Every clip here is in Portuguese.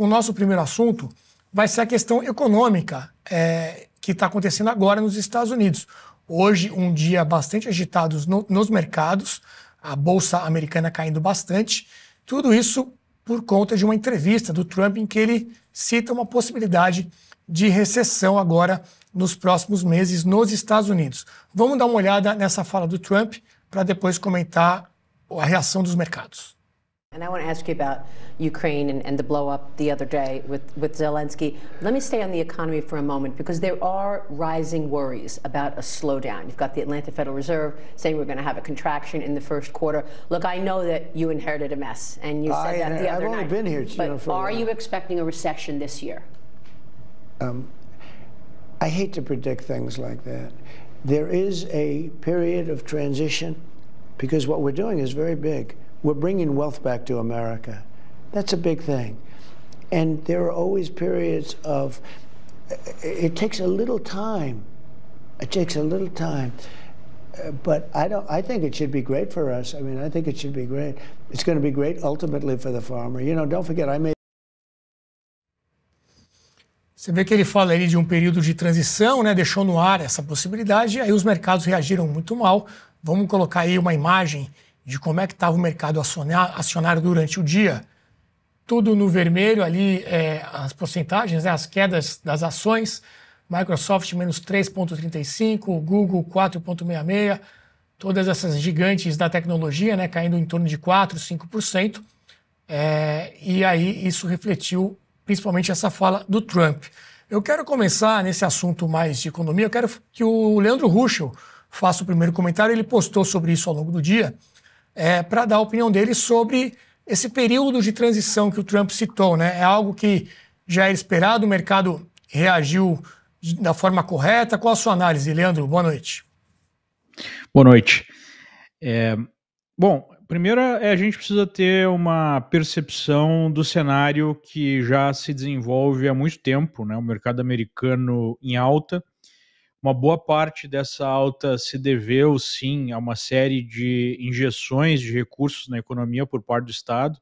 o nosso primeiro assunto vai ser a questão econômica que está acontecendo agora nos Estados Unidos. Hoje, um dia bastante agitado nos mercados, a Bolsa Americana caindo bastante. Tudo isso por conta de uma entrevista do Trump em que ele cita uma possibilidade de recessão agora nos próximos meses nos Estados Unidos. Vamos dar uma olhada nessa fala do Trump para depois comentar a reação dos mercados. And I want to ask you about Ukraine and the blow up the other day with Zelensky. Let me stay on the economy for a moment because there are rising worries about a slowdown. You've got the Atlanta Federal Reserve saying we're going to have a contraction in the first quarter. Look, I know that you inherited a mess and you said that the other night. I've only been here, but are you expecting a recession this year? I hate to predict things like that. There is a period of transition because what we're doing is very big. We're bringing wealth back to America. That's a big thing. And there are always periods of, it takes a little time. It takes a little time. But I think it should be great for us. I mean, I think it should be great. It's going to be great ultimately for the farmer. You know, don't forget, Você vê que ele fala ali de um período de transição, né? Deixou no ar essa possibilidade, aí os mercados reagiram muito mal. Vamos colocar aí uma imagem de como é que estava o mercado acionário durante o dia. Tudo no vermelho ali, as porcentagens, as quedas das ações. Microsoft menos 3,35%, Google 4,66%. Todas essas gigantes da tecnologia, né, caindo em torno de 4%, 5%. E aí isso refletiu principalmente essa fala do Trump. Eu quero começar nesse assunto mais de economia. Eu quero que o Leandro Ruschel faça o primeiro comentário. Ele postou sobre isso ao longo do dia, para dar a opinião dele sobre esse período de transição que o Trump citou, né? É algo que já era esperado, o mercado reagiu da forma correta. Qual a sua análise, Leandro? Boa noite. Boa noite. Bom, primeiro a gente precisa ter uma percepção do cenário que já se desenvolve há muito tempo, né? O mercado americano em alta. Uma boa parte dessa alta se deveu, sim, a uma série de injeções de recursos na economia por parte do Estado.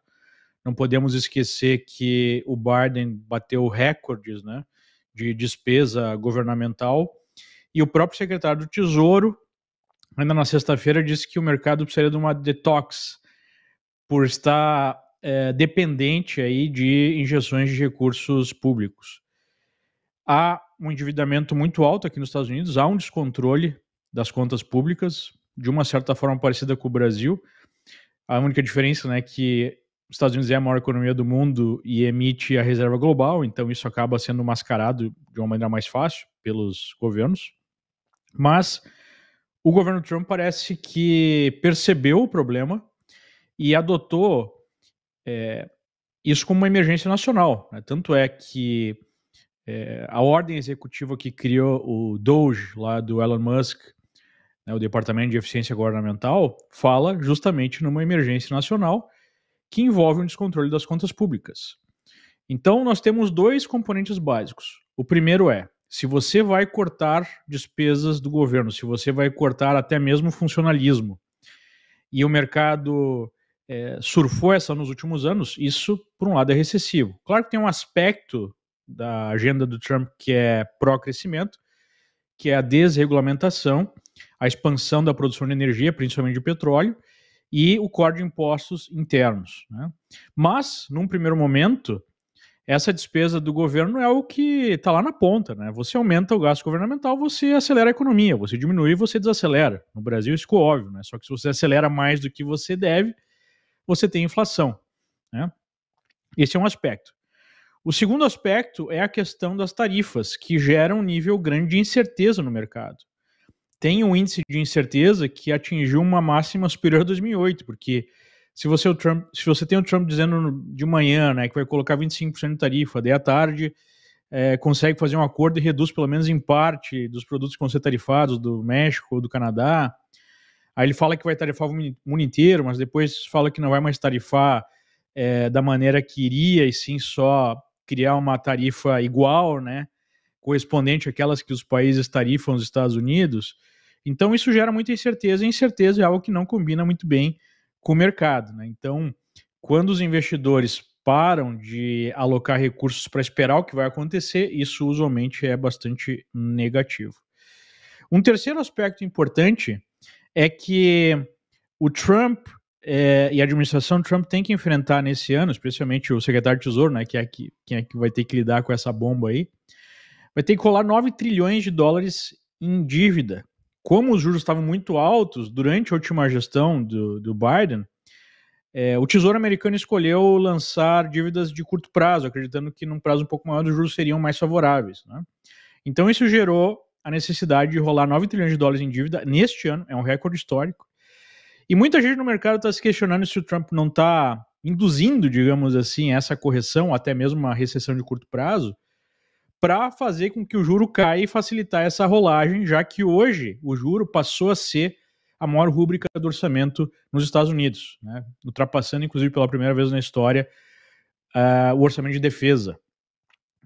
Não podemos esquecer que o Biden bateu recordes, né, de despesa governamental, e o próprio secretário do Tesouro, ainda na sexta-feira, disse que o mercado precisaria de uma detox por estar dependente aí de injeções de recursos públicos. Há um endividamento muito alto aqui nos Estados Unidos, há um descontrole das contas públicas, de uma certa forma parecida com o Brasil. A única diferença, né, é que os Estados Unidos é a maior economia do mundo e emite a reserva global, então isso acaba sendo mascarado de uma maneira mais fácil pelos governos. Mas o governo Trump parece que percebeu o problema e adotou isso como uma emergência nacional, né? Tanto é que a ordem executiva que criou o DOGE, lá do Elon Musk, né, o Departamento de Eficiência Governamental, fala justamente numa emergência nacional que envolve um descontrole das contas públicas. Então, nós temos dois componentes básicos. O primeiro se você vai cortar despesas do governo, se você vai cortar até mesmo funcionalismo, e o mercado surfou essa nos últimos anos, isso, por um lado, é recessivo. Claro que tem um aspecto da agenda do Trump que é pró-crescimento, que é a desregulamentação, a expansão da produção de energia, principalmente de petróleo, e o corte de impostos internos, né? Mas, num primeiro momento, essa despesa do governo é o que está lá na ponta, né? Você aumenta o gasto governamental, você acelera a economia, você diminui, você desacelera. No Brasil isso ficou óbvio, né? Só que se você acelera mais do que você deve, você tem inflação, né? Esse é um aspecto. O segundo aspecto é a questão das tarifas, que geram um nível grande de incerteza no mercado. Tem um índice de incerteza que atingiu uma máxima superior a 2008, porque se você tem o Trump dizendo de manhã, né, que vai colocar 25% de tarifa, daí à tarde consegue fazer um acordo e reduz pelo menos em parte dos produtos que vão ser tarifados do México ou do Canadá. Aí ele fala que vai tarifar o mundo inteiro, mas depois fala que não vai mais tarifar da maneira que iria, e sim só criar uma tarifa igual, né, correspondente àquelas que os países tarifam os Estados Unidos. Então isso gera muita incerteza, e incerteza é algo que não combina muito bem com o mercado, né? Então, quando os investidores param de alocar recursos para esperar o que vai acontecer, isso usualmente é bastante negativo. Um terceiro aspecto importante é que o Trump e a administração Trump tem que enfrentar nesse ano, especialmente o secretário de Tesouro, né, quem é que vai ter que lidar com essa bomba aí, vai ter que colar 9 trilhões de dólares em dívida. Como os juros estavam muito altos durante a última gestão do Biden, o Tesouro americano escolheu lançar dívidas de curto prazo, acreditando que num prazo um pouco maior os juros seriam mais favoráveis, né? Então isso gerou a necessidade de rolar 9 trilhões de dólares em dívida neste ano, é um recorde histórico. E muita gente no mercado está se questionando se o Trump não está induzindo, digamos assim, essa correção, até mesmo uma recessão de curto prazo, para fazer com que o juro caia e facilitar essa rolagem, já que hoje o juro passou a ser a maior rúbrica do orçamento nos Estados Unidos, né? Ultrapassando, inclusive, pela primeira vez na história, o orçamento de defesa.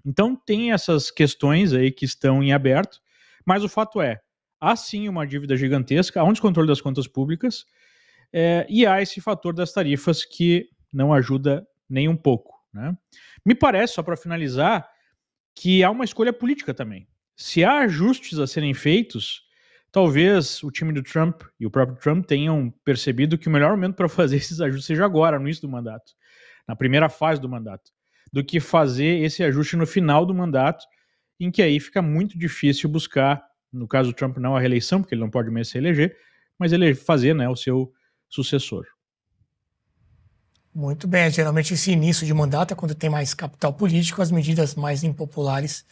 Então, tem essas questões aí que estão em aberto, mas o fato é, há sim uma dívida gigantesca, há um descontrole das contas públicas, e há esse fator das tarifas que não ajuda nem um pouco, né? Me parece, só para finalizar, que há uma escolha política também. Se há ajustes a serem feitos, talvez o time do Trump e o próprio Trump tenham percebido que o melhor momento para fazer esses ajustes seja agora, no início do mandato, na primeira fase do mandato, do que fazer esse ajuste no final do mandato, em que aí fica muito difícil buscar, no caso do Trump não a reeleição, porque ele não pode mais se eleger, mas ele fazer, né, o seu sucessor. Muito bem, geralmente esse início de mandato é quando tem mais capital político, as medidas mais impopulares,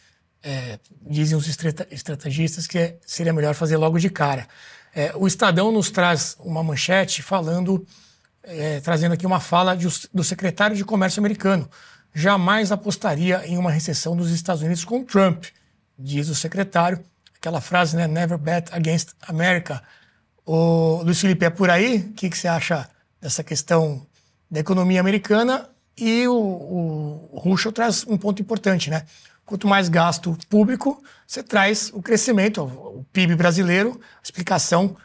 dizem os estrategistas que seria melhor fazer logo de cara. O Estadão nos traz uma manchete falando, trazendo aqui uma fala do secretário de Comércio americano. Jamais apostaria em uma recessão dos Estados Unidos com Trump, diz o secretário. Aquela frase, né, never bet against America. O Luiz Felipe, é por aí? O que você acha dessa questão da economia americana? E o Ruschel traz um ponto importante, né? Quanto mais gasto público, você traz o crescimento, o PIB brasileiro. A explicação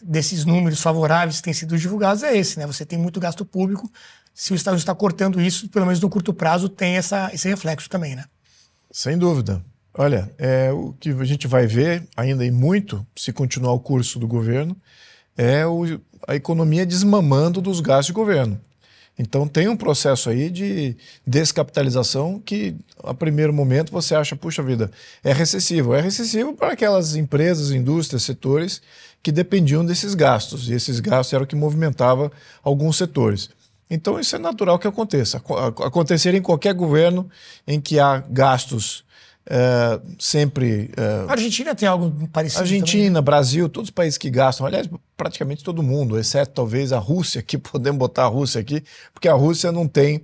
desses números favoráveis que têm sido divulgados é esse, né? Você tem muito gasto público. Se o Estado está cortando isso, pelo menos no curto prazo, tem esse reflexo também, né? Sem dúvida. Olha, o que a gente vai ver ainda e muito, se continuar o curso do governo, é a economia desmamando dos gastos de governo. Então tem um processo aí de descapitalização que, a primeiro momento, você acha, puxa vida, é recessivo. É recessivo para aquelas empresas, indústrias, setores que dependiam desses gastos. E esses gastos eram o que movimentava alguns setores. Então isso é natural que aconteça. Acontecer em qualquer governo em que há gastos sempre... A Argentina tem algo parecido Argentina, também, né? Brasil, todos os países que gastam, aliás, praticamente todo mundo, exceto talvez a Rússia, que podemos botar a Rússia aqui, porque a Rússia não tem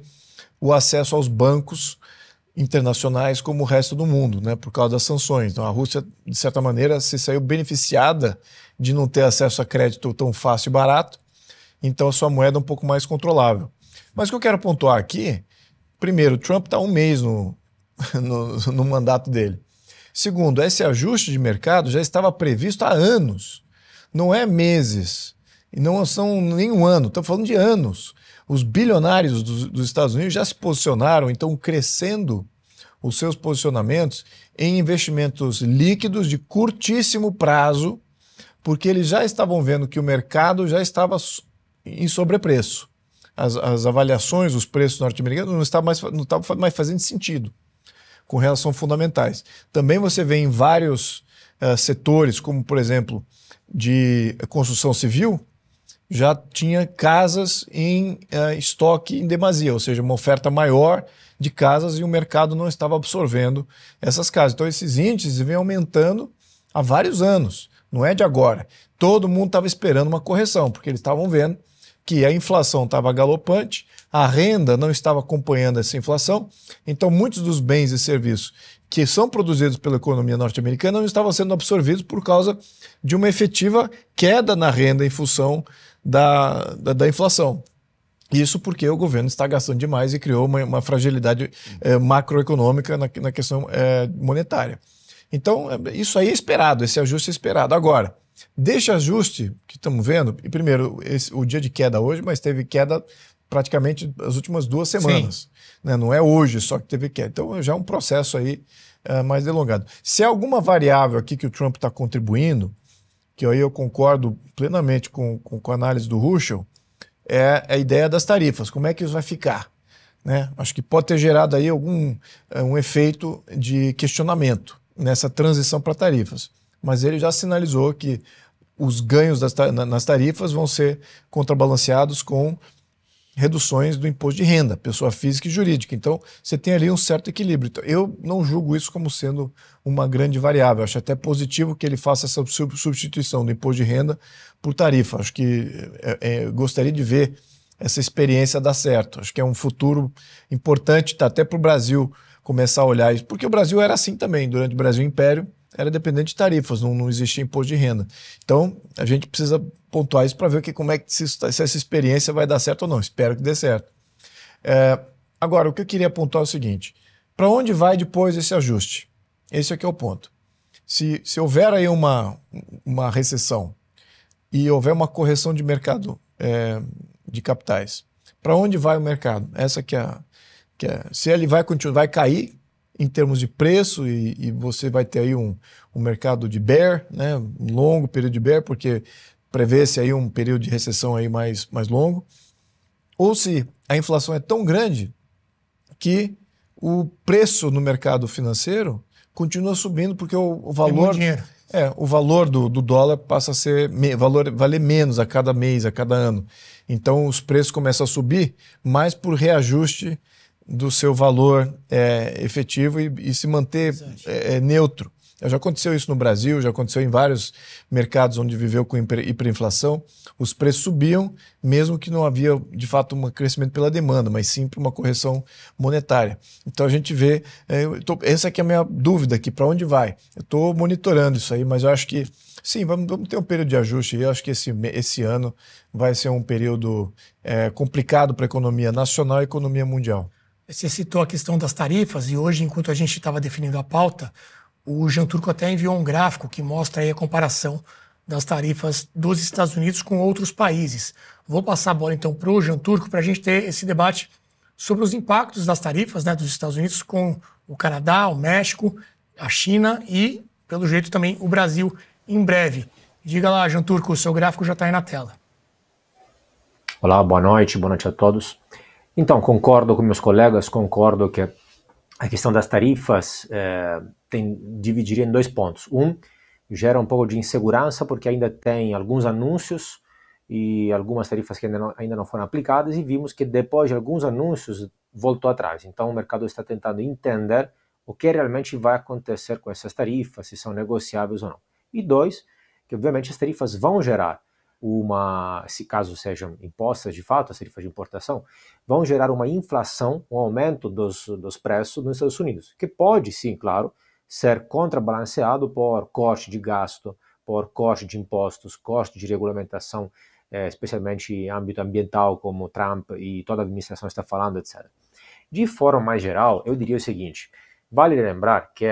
o acesso aos bancos internacionais como o resto do mundo, né, por causa das sanções. Então a Rússia, de certa maneira, se saiu beneficiada de não ter acesso a crédito tão fácil e barato, então a sua moeda é um pouco mais controlável. Mas o que eu quero pontuar aqui, primeiro, Trump está um mês no mandato dele. Segundo, esse ajuste de mercado já estava previsto há anos, não é meses, e não são nem um ano, estamos falando de anos. Os bilionários dos Estados Unidos já se posicionaram, então crescendo os seus posicionamentos em investimentos líquidos de curtíssimo prazo, porque eles já estavam vendo que o mercado já estava em sobrepreço. As avaliações, os preços norte-americanos não estavam mais fazendo sentido com relação a fundamentais. Também você vê em vários setores, como por exemplo, de construção civil, já tinha casas em estoque em demasia, ou seja, uma oferta maior de casas e o mercado não estava absorvendo essas casas. Então esses índices vêm aumentando há vários anos, não é de agora. Todo mundo estava esperando uma correção, porque eles estavam vendo que a inflação estava galopante, a renda não estava acompanhando essa inflação, então muitos dos bens e serviços que são produzidos pela economia norte-americana não estavam sendo absorvidos por causa de uma efetiva queda na renda em função da inflação. Isso porque o governo está gastando demais e criou uma fragilidade macroeconômica na questão monetária. Então, isso aí é esperado, esse ajuste é esperado. Agora, desse ajuste que estamos vendo, e primeiro, o dia de queda hoje, mas teve queda praticamente as últimas 2 semanas. Né? Não é hoje só que teve queda. Então já é um processo aí mais delongado. Se há alguma variável aqui que o Trump está contribuindo, que aí eu concordo plenamente com a análise do Ruschel, é a ideia das tarifas. Como é que isso vai ficar? Né? Acho que pode ter gerado aí um efeito de questionamento nessa transição para tarifas. Mas ele já sinalizou que os ganhos nas tarifas vão ser contrabalanceados com reduções do imposto de renda, pessoa física e jurídica. Então, você tem ali um certo equilíbrio. Então, eu não julgo isso como sendo uma grande variável. Acho até positivo que ele faça essa substituição do imposto de renda por tarifa. Acho que gostaria de ver essa experiência dar certo. Acho que é um futuro importante, tá, até para o Brasil começar a olhar isso. Porque o Brasil era assim também. Durante o Brasil Império, era dependente de tarifas, não existia imposto de renda. Então, a gente precisa pontuar isso para ver como é que se essa experiência vai dar certo ou não. Espero que dê certo. Agora, o que eu queria pontuar é o seguinte: para onde vai depois esse ajuste? Esse aqui é o ponto. Se houver aí uma recessão e houver uma correção de mercado de capitais, para onde vai o mercado? Essa que é se ele vai cair em termos de preço e você vai ter aí um mercado de bear, né, um longo período de bear, porque prevê-se aí um período de recessão aí mais longo, ou se a inflação é tão grande que o preço no mercado financeiro continua subindo porque o valor do dólar passa a ser valer menos a cada mês, a cada ano. Então os preços começam a subir, mais por reajuste do seu valor efetivo e se manter neutro. Já aconteceu isso no Brasil, já aconteceu em vários mercados onde viveu com hiperinflação. Os preços subiam, mesmo que não havia, de fato, um crescimento pela demanda, mas sim por uma correção monetária. Então a gente vê... essa aqui é a minha dúvida aqui, para onde vai? Eu estou monitorando isso aí, mas eu acho que, sim, vamos ter um período de ajuste. Eu acho que esse ano vai ser um período complicado para a economia nacional e a economia mundial. Você citou a questão das tarifas e hoje, enquanto a gente estava definindo a pauta, o Jean Turco até enviou um gráfico que mostra aí a comparação das tarifas dos Estados Unidos com outros países. Vou passar a bola então para o Jean Turco para a gente ter esse debate sobre os impactos das tarifas, né, dos Estados Unidos com o Canadá, o México, a China e, pelo jeito, também o Brasil em breve. Diga lá, Jean Turco, o seu gráfico já está aí na tela. Olá, boa noite a todos. Então, concordo com meus colegas, concordo que a questão das tarifas dividiria em 2 pontos. Gera um pouco de insegurança porque ainda tem alguns anúncios e algumas tarifas que ainda não foram aplicadas e vimos que depois de alguns anúncios voltou atrás. Então o mercado está tentando entender o que realmente vai acontecer com essas tarifas, se são negociáveis ou não. E 2, que obviamente as tarifas vão gerar se caso sejam impostas de fato, as tarifas de importação, vão gerar uma inflação, um aumento dos preços nos Estados Unidos, que pode sim, claro, ser contrabalanceado por corte de gasto, por corte de impostos, corte de regulamentação, especialmente em âmbito ambiental, como Trump e toda a administração está falando, etc. De forma mais geral, eu diria o seguinte: vale lembrar que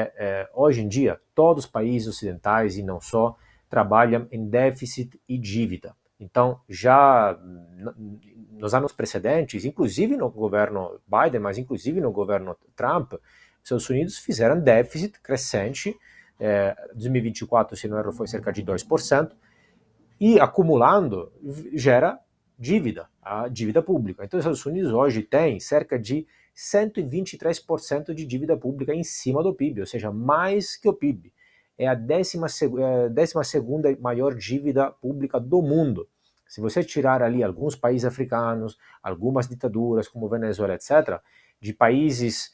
hoje em dia todos os países ocidentais e não só trabalham em déficit e dívida. Então, já nos anos precedentes, inclusive no governo Biden, mas inclusive no governo Trump, os Estados Unidos fizeram déficit crescente, 2024, se não erro, foi cerca de 2%, e acumulando gera dívida, a dívida pública. Então, os Estados Unidos hoje têm cerca de 123% de dívida pública em cima do PIB, ou seja, mais que o PIB. É a 12ª maior dívida pública do mundo. Se você tirar ali alguns países africanos, algumas ditaduras como Venezuela, etc., de países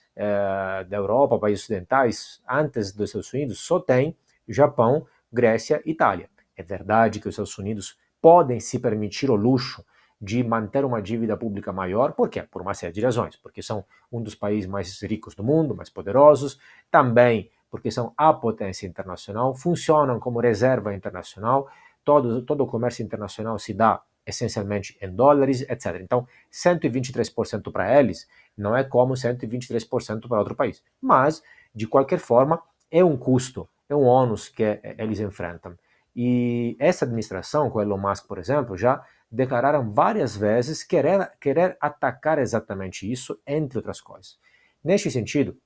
da Europa, países ocidentais, antes dos Estados Unidos, só tem Japão, Grécia e Itália. É verdade que os Estados Unidos podem se permitir o luxo de manter uma dívida pública maior. Por quê? Por uma série de razões. Porque são um dos países mais ricos do mundo, mais poderosos, também porque são a potência internacional, funcionam como reserva internacional, todo o comércio internacional se dá essencialmente em dólares, etc. Então, 123% para eles não é como 123% para outro país. Mas, de qualquer forma, é um custo, é um ônus que eles enfrentam. E essa administração, com Elon Musk, por exemplo, já declararam várias vezes querer atacar exatamente isso, entre outras coisas. Neste sentido,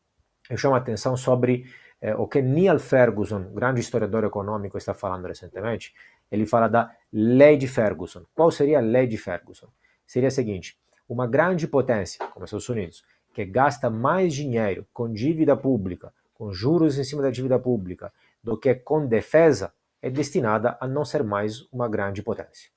eu chamo a atenção sobre o que Neil Ferguson, grande historiador econômico, está falando recentemente. Ele fala da lei de Ferguson. Qual seria a lei de Ferguson? Seria a seguinte: uma grande potência, como os Estados Unidos, que gasta mais dinheiro com dívida pública, com juros em cima da dívida pública, do que com defesa, é destinada a não ser mais uma grande potência.